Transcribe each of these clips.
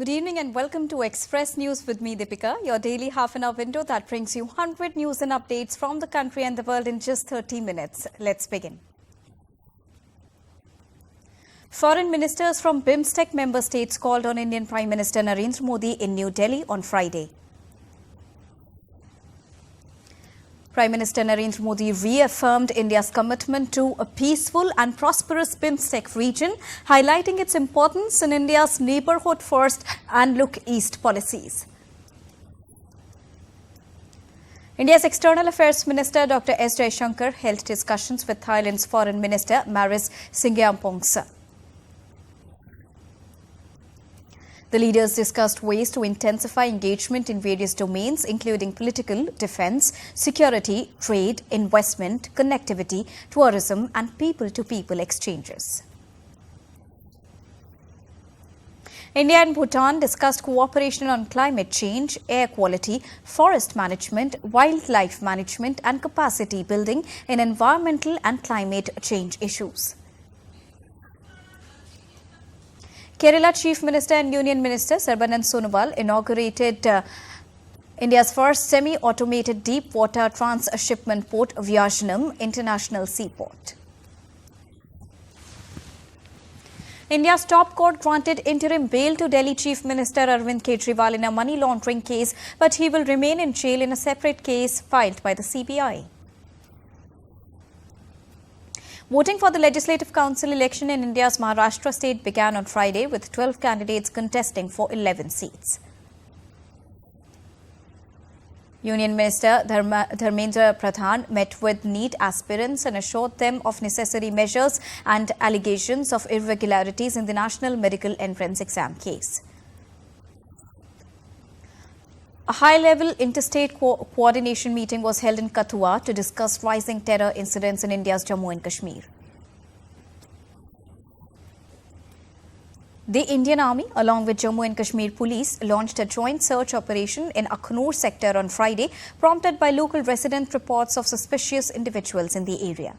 Good evening and welcome to Express News with me, Deepika, your daily half-an-hour window that brings you 100 news and updates from the country and the world in just 30 minutes. Let's begin. Foreign ministers from BIMSTEC member states called on Indian Prime Minister Narendra Modi in New Delhi on Friday. Prime Minister Narendra Modi reaffirmed India's commitment to a peaceful and prosperous BIMSTEC region, highlighting its importance in India's neighborhood first and look east policies. India's External Affairs Minister Dr. S. Jaishankar held discussions with Thailand's Foreign Minister Maris Singyampongsa. The leaders discussed ways to intensify engagement in various domains, including political, defense, security, trade, investment, connectivity, tourism, and people-to-people exchanges. India and Bhutan discussed cooperation on climate change, air quality, forest management, wildlife management, and capacity building in environmental and climate change issues. Kerala Chief Minister and Union Minister Sarbanand Sonowal inaugurated India's first semi-automated deep-water transshipment port, Visakhapatnam International Seaport. India's top court granted interim bail to Delhi Chief Minister Arvind Kejriwal in a money laundering case, but he will remain in jail in a separate case filed by the CBI. Voting for the Legislative Council election in India's Maharashtra state began on Friday with 12 candidates contesting for 11 seats. Union Minister Dharmendra Pradhan met with NEET aspirants and assured them of necessary measures and allegations of irregularities in the National Medical Entrance Exam case. A high-level interstate coordination meeting was held in Kathua to discuss rising terror incidents in India's Jammu and Kashmir. The Indian Army, along with Jammu and Kashmir Police, launched a joint search operation in Akhnur sector on Friday, prompted by local resident reports of suspicious individuals in the area.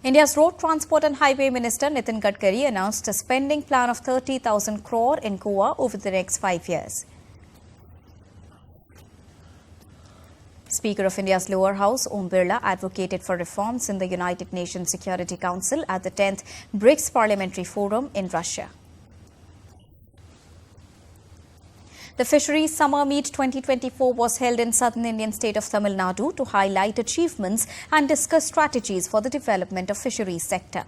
India's Road Transport and Highway Minister Nitin Gadkari announced a spending plan of 30,000 crore in Goa over the next 5 years. Speaker of India's lower house, Om Birla, advocated for reforms in the United Nations Security Council at the 10th BRICS Parliamentary Forum in Russia. The Fisheries Summer Meet 2024 was held in southern Indian state of Tamil Nadu to highlight achievements and discuss strategies for the development of fisheries sector.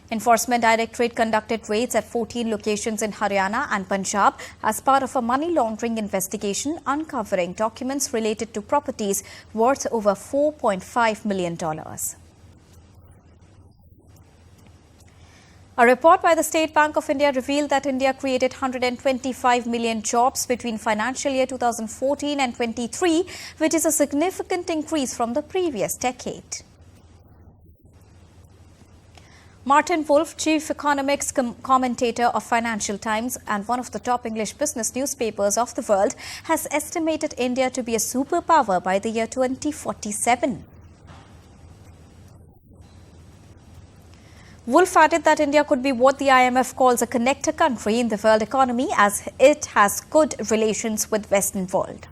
Enforcement Directorate conducted raids at 14 locations in Haryana and Punjab as part of a money laundering investigation uncovering documents related to properties worth over $4.5 million. A report by the State Bank of India revealed that India created 125 million jobs between financial year 2014 and 23, which is a significant increase from the previous decade. Martin Wolf, chief economics commentator of Financial Times and one of the top English business newspapers of the world, has estimated India to be a superpower by the year 2047. Wolf added that India could be what the IMF calls a connector country in the world economy as it has good relations with Western world.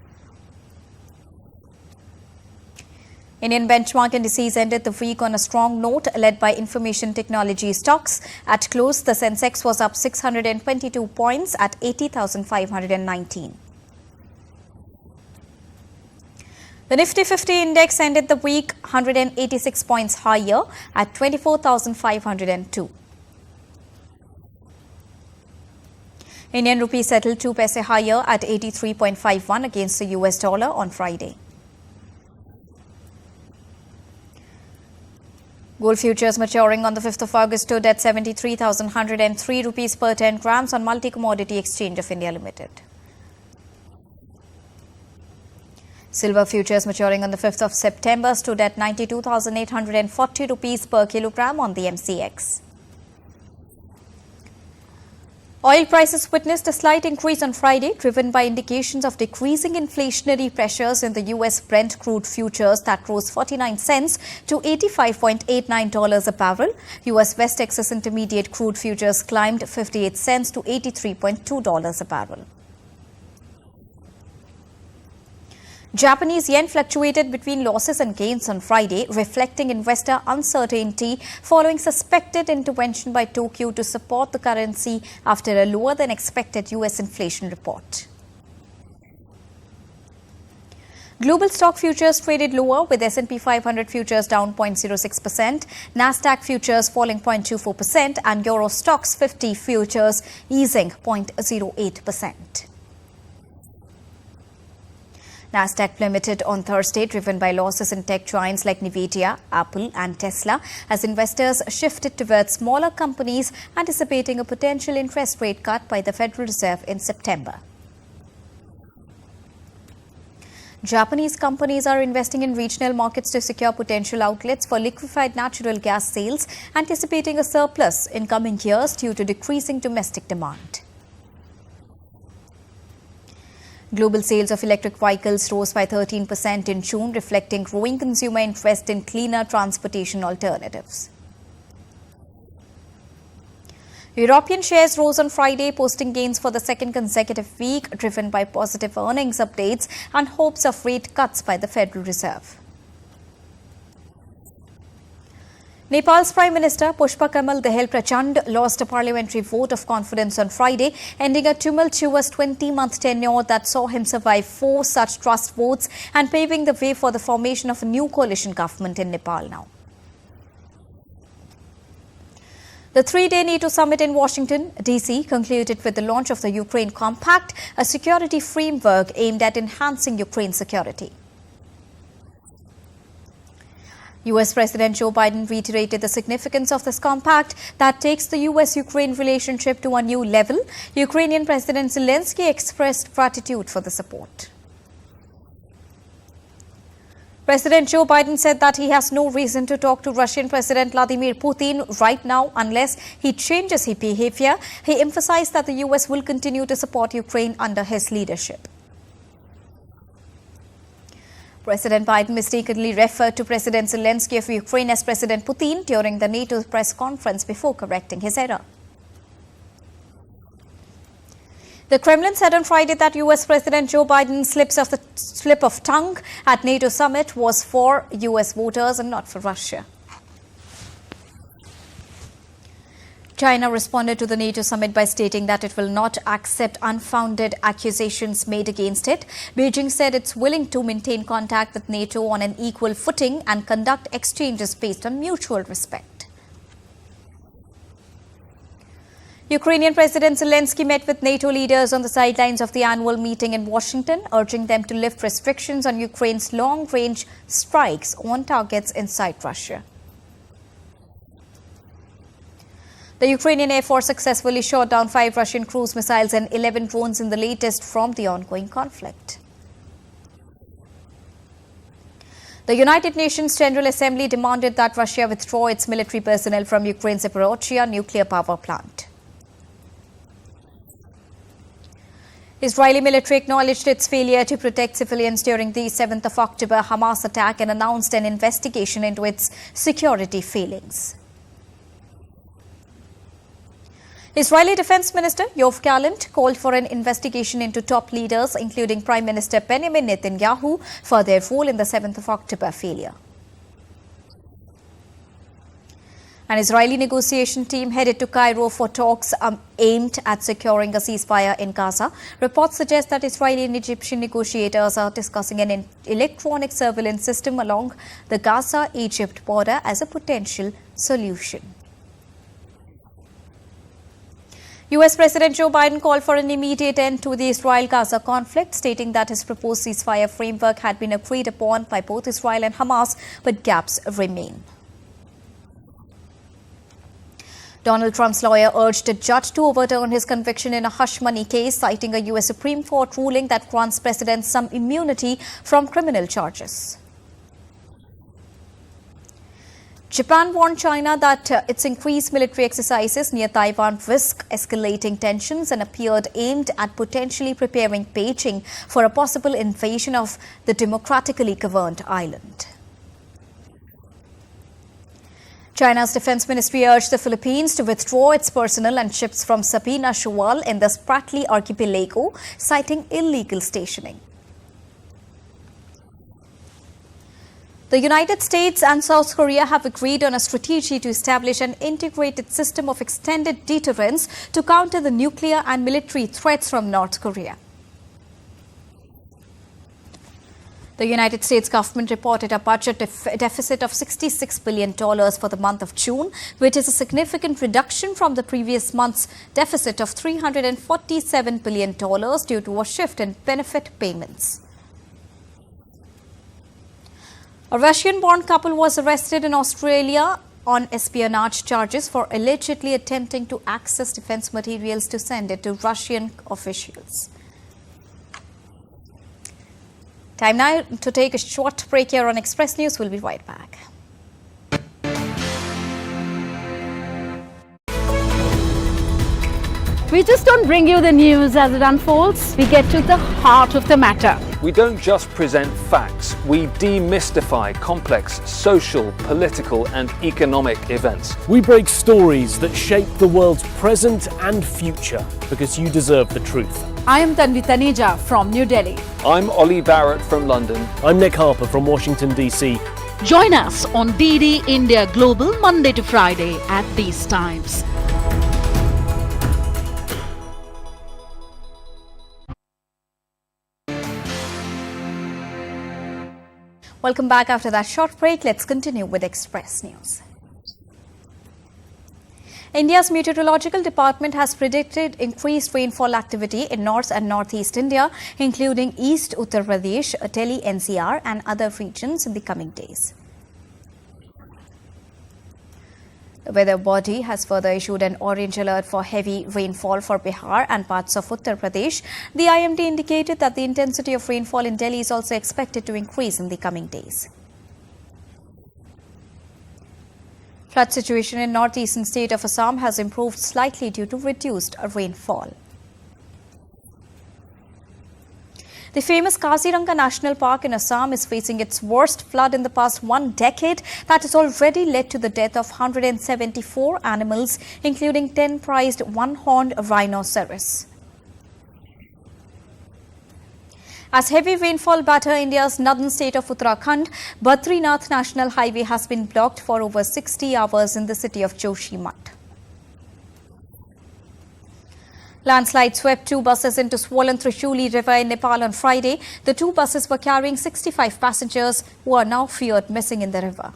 Indian benchmark indices ended the week on a strong note led by information technology stocks. At close, the Sensex was up 622 points at 80,519. The Nifty 50 index ended the week 186 points higher at 24,502. Indian rupee settled 2 paise higher at 83.51 against the US dollar on Friday. Gold futures maturing on the 5th of August stood at 73,103 rupees per 10 grams on Multi-Commodity Exchange of India Limited. Silver futures maturing on the 5th of September stood at 92,840 rupees per kilogram on the MCX. Oil prices witnessed a slight increase on Friday, driven by indications of decreasing inflationary pressures in the U.S. Brent crude futures that rose 49 cents to $85.89 a barrel. U.S. West Texas Intermediate crude futures climbed 58 cents to $83.2 a barrel. Japanese yen fluctuated between losses and gains on Friday, reflecting investor uncertainty following suspected intervention by Tokyo to support the currency after a lower than expected U.S. inflation report. Global stock futures traded lower, with S&P 500 futures down 0.06%, Nasdaq futures falling 0.24%, and Euro Stoxx 50 futures easing 0.08%. Nasdaq plummeted on Thursday, driven by losses in tech giants like Nvidia, Apple and Tesla, as investors shifted towards smaller companies, anticipating a potential interest rate cut by the Federal Reserve in September. Japanese companies are investing in regional markets to secure potential outlets for liquefied natural gas sales, anticipating a surplus in coming years due to decreasing domestic demand. Global sales of electric vehicles rose by 13% in June, reflecting growing consumer interest in cleaner transportation alternatives. European shares rose on Friday, posting gains for the second consecutive week, driven by positive earnings updates and hopes of rate cuts by the Federal Reserve. Nepal's Prime Minister Pushpa Kamal Dahal Prachand lost a parliamentary vote of confidence on Friday, ending a tumultuous 20-month tenure that saw him survive 4 such trust votes and paving the way for the formation of a new coalition government in Nepal now. The 3-day NATO summit in Washington, D.C. concluded with the launch of the Ukraine Compact, a security framework aimed at enhancing Ukraine's security. U.S. President Joe Biden reiterated the significance of this compact that takes the U.S.-Ukraine relationship to a new level. Ukrainian President Zelensky expressed gratitude for the support. President Joe Biden said that he has no reason to talk to Russian President Vladimir Putin right now unless he changes his behavior. He emphasized that the U.S. will continue to support Ukraine under his leadership. President Biden mistakenly referred to President Zelensky of Ukraine as President Putin during the NATO press conference before correcting his error. The Kremlin said on Friday that U.S. President Joe Biden's slip of tongue at NATO summit was for U.S. voters and not for Russia. China responded to the NATO summit by stating that it will not accept unfounded accusations made against it. Beijing said it's willing to maintain contact with NATO on an equal footing and conduct exchanges based on mutual respect. Ukrainian President Zelensky met with NATO leaders on the sidelines of the annual meeting in Washington, urging them to lift restrictions on Ukraine's long-range strikes on targets inside Russia. The Ukrainian Air Force successfully shot down 5 Russian cruise missiles and 11 drones in the latest from the ongoing conflict. The United Nations General Assembly demanded that Russia withdraw its military personnel from Ukraine's Zaporizhzhia nuclear power plant. Israeli military acknowledged its failure to protect civilians during the 7th of October Hamas attack and announced an investigation into its security failings. Israeli Defense Minister Yoav Gallant called for an investigation into top leaders, including Prime Minister Benjamin Netanyahu, for their role in the 7th of October failure. An Israeli negotiation team headed to Cairo for talks aimed at securing a ceasefire in Gaza. Reports suggest that Israeli and Egyptian negotiators are discussing an electronic surveillance system along the Gaza-Egypt border as a potential solution. U.S. President Joe Biden called for an immediate end to the Israel-Gaza conflict, stating that his proposed ceasefire framework had been agreed upon by both Israel and Hamas, but gaps remain. Donald Trump's lawyer urged a judge to overturn his conviction in a hush money case, citing a U.S. Supreme Court ruling that grants presidents some immunity from criminal charges. Japan warned China that its increased military exercises near Taiwan risk escalating tensions and appeared aimed at potentially preparing Beijing for a possible invasion of the democratically governed island. China's defense ministry urged the Philippines to withdraw its personnel and ships from Sabina Shoal in the Spratly archipelago, citing illegal stationing. The United States and South Korea have agreed on a strategy to establish an integrated system of extended deterrence to counter the nuclear and military threats from North Korea. The United States government reported a budget deficit of $66 billion for the month of June, which is a significant reduction from the previous month's deficit of $347 billion due to a shift in benefit payments. A Russian-born couple was arrested in Australia on espionage charges for allegedly attempting to access defense materials to send it to Russian officials. Time now to take a short break here on Express News. We'll be right back. We just don't bring you the news as it unfolds. We get to the heart of the matter. We don't just present facts, we demystify complex social, political and economic events. We break stories that shape the world's present and future because you deserve the truth. I am Tanvi Taneja from New Delhi. I'm Ollie Barrett from London. I'm Nick Harper from Washington, D.C. Join us on DD India Global Monday to Friday at these times. Welcome back after that short break. Let's continue with Express News. India's meteorological department has predicted increased rainfall activity in North and Northeast India, including East Uttar Pradesh, Delhi NCR and other regions in the coming days. The weather body has further issued an orange alert for heavy rainfall for Bihar and parts of Uttar Pradesh. The IMD indicated that the intensity of rainfall in Delhi is also expected to increase in the coming days. Flood situation in northeastern state of Assam has improved slightly due to reduced rainfall. The famous Kaziranga National Park in Assam is facing its worst flood in the past 1 decade that has already led to the death of 174 animals, including 10 prized one-horned rhinoceros. As heavy rainfall batter India's northern state of Uttarakhand, Badrinath National Highway has been blocked for over 60 hours in the city of Joshimath. Landslide swept 2 buses into swollen Trishuli River in Nepal on Friday. The 2 buses were carrying 65 passengers who are now feared missing in the river.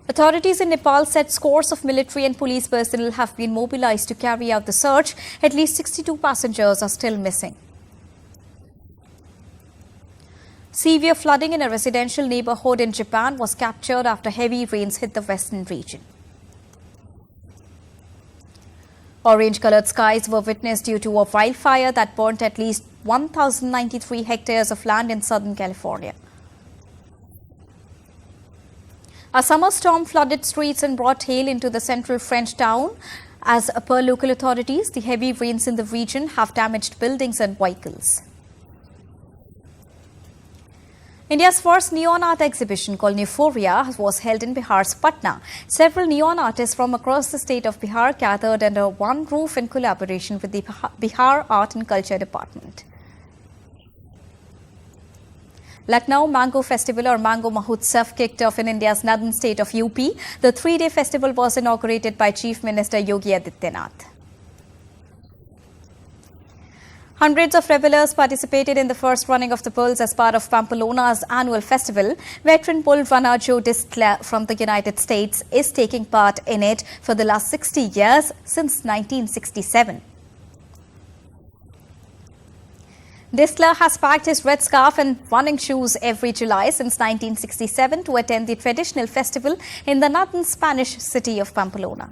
Authorities in Nepal said scores of military and police personnel have been mobilized to carry out the search. At least 62 passengers are still missing. Severe flooding in a residential neighborhood in Japan was captured after heavy rains hit the western region. Orange-colored skies were witnessed due to a wildfire that burnt at least 1,093 hectares of land in Southern California. A summer storm flooded streets and brought hail into the central French town. As per local authorities, the heavy rains in the region have damaged buildings and vehicles. India's first neon art exhibition called Euphoria was held in Bihar's Patna. Several neon artists from across the state of Bihar gathered under one roof in collaboration with the Bihar Art and Culture Department. Lucknow Mango Festival or Mango Mahotsav kicked off in India's northern state of UP. The 3-day festival was inaugurated by Chief Minister Yogi Adityanath. Hundreds of revelers participated in the first running of the bulls as part of Pamplona's annual festival. Veteran bull runner Joe Distler from the United States is taking part in it for the last 60 years since 1967. Distler has packed his red scarf and running shoes every July since 1967 to attend the traditional festival in the northern Spanish city of Pamplona.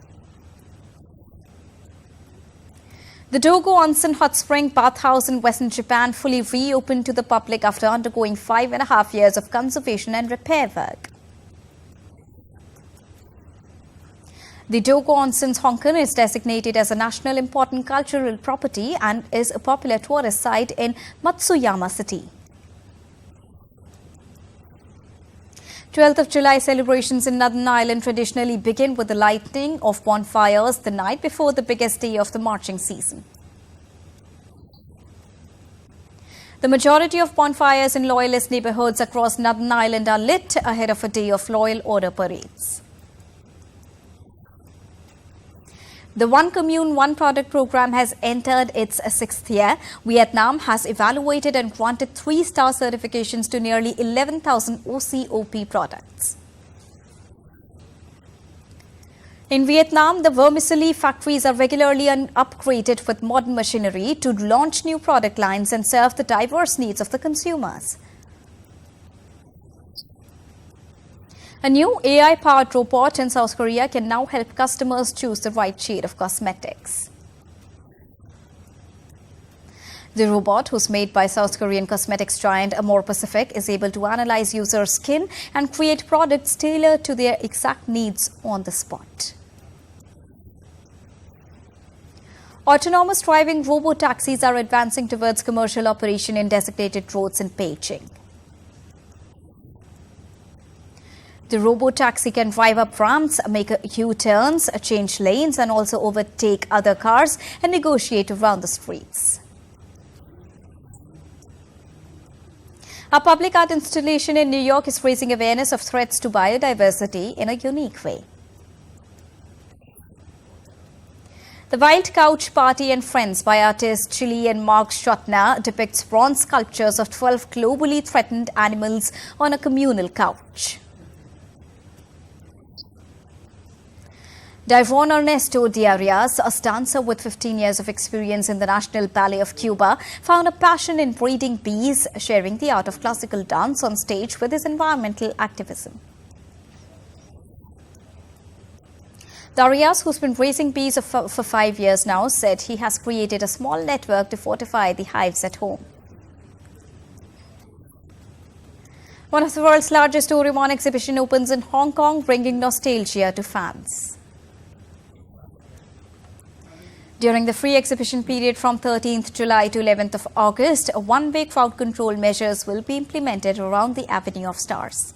The Dogo Onsen Hot Spring Bathhouse in Western Japan fully reopened to the public after undergoing 5.5 years of conservation and repair work. The Dogo Onsen's Honkan is designated as a national important cultural property and is a popular tourist site in Matsuyama City. 12th of July celebrations in Northern Ireland traditionally begin with the lighting of bonfires the night before the biggest day of the marching season. The majority of bonfires in loyalist neighbourhoods across Northern Ireland are lit ahead of a day of loyal order parades. The One Commune, One Product program has entered its 6th year. Vietnam has evaluated and granted 3-star certifications to nearly 11,000 OCOP products. In Vietnam, the vermicelli factories are regularly upgraded with modern machinery to launch new product lines and serve the diverse needs of the consumers. A new AI-powered robot in South Korea can now help customers choose the right shade of cosmetics. The robot, who's made by South Korean cosmetics giant Amore Pacific, is able to analyze users' skin and create products tailored to their exact needs on the spot. Autonomous driving robo-taxis are advancing towards commercial operation in designated roads in Beijing. The robo-taxi can drive up ramps, make U-turns, change lanes and also overtake other cars and negotiate around the streets. A public art installation in New York is raising awareness of threats to biodiversity in a unique way. The Wild Couch Party and Friends by artist Chilean Mark Schotner depicts bronze sculptures of 12 globally threatened animals on a communal couch. Divon Ernesto Diarias, a dancer with 15 years of experience in the National Ballet of Cuba, found a passion in breeding bees, sharing the art of classical dance on stage with his environmental activism. Darius, who's been raising bees for 5 years now, said he has created a small network to fortify the hives at home. One of the world's largest Doraemon exhibition opens in Hong Kong, bringing nostalgia to fans. During the free exhibition period from 13th July to 11th of August, one-way crowd control measures will be implemented around the Avenue of Stars.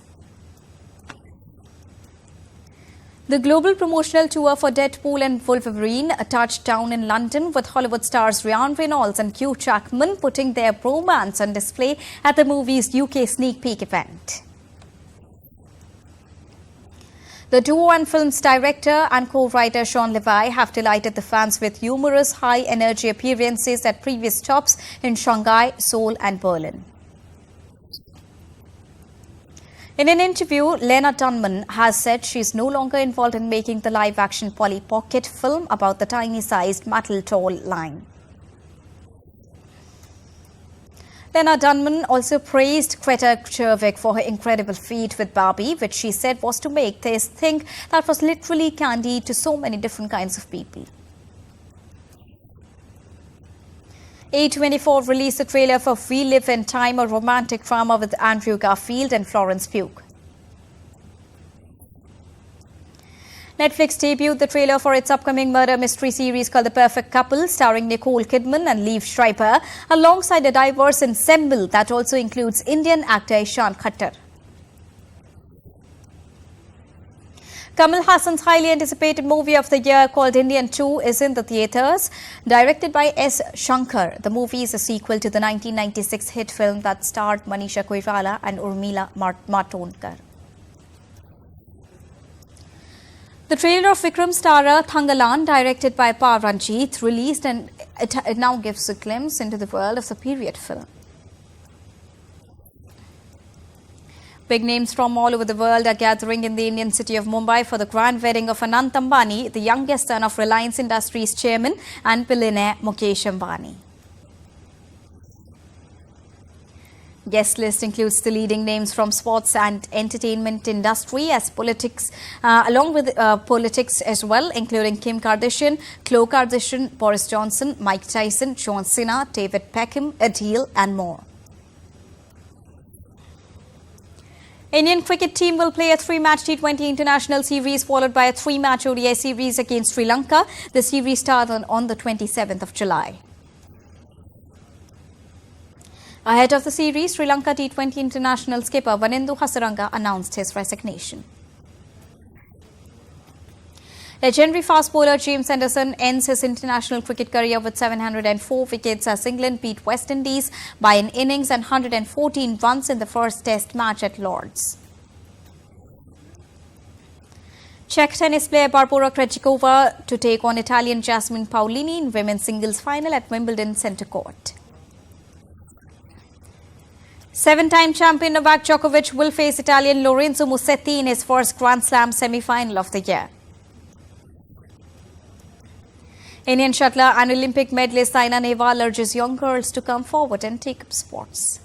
The global promotional tour for Deadpool and Wolverine touched down in London with Hollywood stars Ryan Reynolds and Hugh Jackman putting their bromance on display at the movie's UK sneak peek event. The duo and film's director and co-writer Sean Levy have delighted the fans with humorous, high-energy appearances at previous stops in Shanghai, Seoul and Berlin. In an interview, Lena Dunham has said she is no longer involved in making the live-action Polly Pocket film about the tiny-sized metal toy line. Lena Dunham also praised Greta Gerwig for her incredible feat with Barbie, which she said was to make this thing that was literally candy to so many different kinds of people. A24 released a trailer for We Live in Time, a romantic drama with Andrew Garfield and Florence Pugh. Netflix debuted the trailer for its upcoming murder mystery series called The Perfect Couple, starring Nicole Kidman and Liev Schreiber, alongside a diverse ensemble that also includes Indian actor Ishan Khattar. Kamal Hassan's highly anticipated movie of the year called Indian 2 is in the theatres. Directed by S. Shankar, the movie is a sequel to the 1996 hit film that starred Manisha Koirala and Urmila Matondkar. The trailer of Vikram's Tara Thangalan, directed by Pa Ranjit, released and it now gives a glimpse into the world of the period film. Big names from all over the world are gathering in the Indian city of Mumbai for the grand wedding of Anant Ambani, the youngest son of Reliance Industries chairman and billionaire Mukesh Ambani. Guest list includes the leading names from sports and entertainment industry as politics, along with politics as well, including Kim Kardashian, Khloe Kardashian, Boris Johnson, Mike Tyson, John Cena, David Beckham, Adele and more. Indian cricket team will play a 3-match T20 international series followed by a 3-match ODI series against Sri Lanka. The series starts on the 27th of July. Ahead of the series, Sri Lanka T20 international skipper Vanindu Hasaranga announced his resignation. Legendary fast bowler James Anderson ends his international cricket career with 704 wickets as England beat West Indies by an innings and 114 runs in the first Test match at Lord's. Czech tennis player Barbora Krejcikova to take on Italian Jasmine Paolini in women's singles final at Wimbledon Centre Court. 7-time champion Novak Djokovic will face Italian Lorenzo Musetti in his first Grand Slam semi-final of the year. Indian shuttler and Olympic medalist Saina Nehwal urges young girls to come forward and take up sports.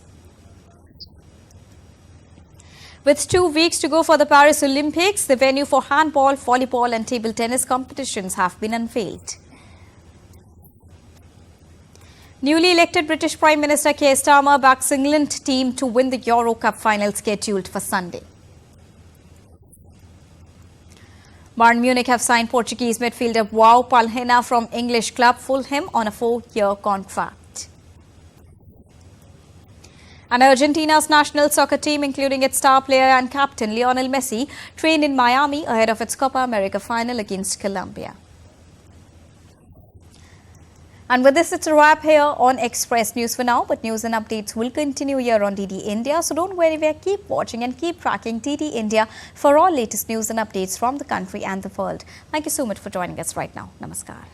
With 2 weeks to go for the Paris Olympics, the venue for handball, volleyball and table tennis competitions have been unveiled. Newly elected British Prime Minister Keir Starmer backs England team to win the Euro Cup final scheduled for Sunday. Bayern Munich have signed Portuguese midfielder João Palhinha from English club Fulham on a 4-year contract. And Argentina's national soccer team, including its star player and captain Lionel Messi, trained in Miami ahead of its Copa America final against Colombia. And with this, it's a wrap here on Express News for now, but news and updates will continue here on DD India. So don't go anywhere, keep watching and keep tracking DD India for all latest news and updates from the country and the world. Thank you so much for joining us right now. Namaskar.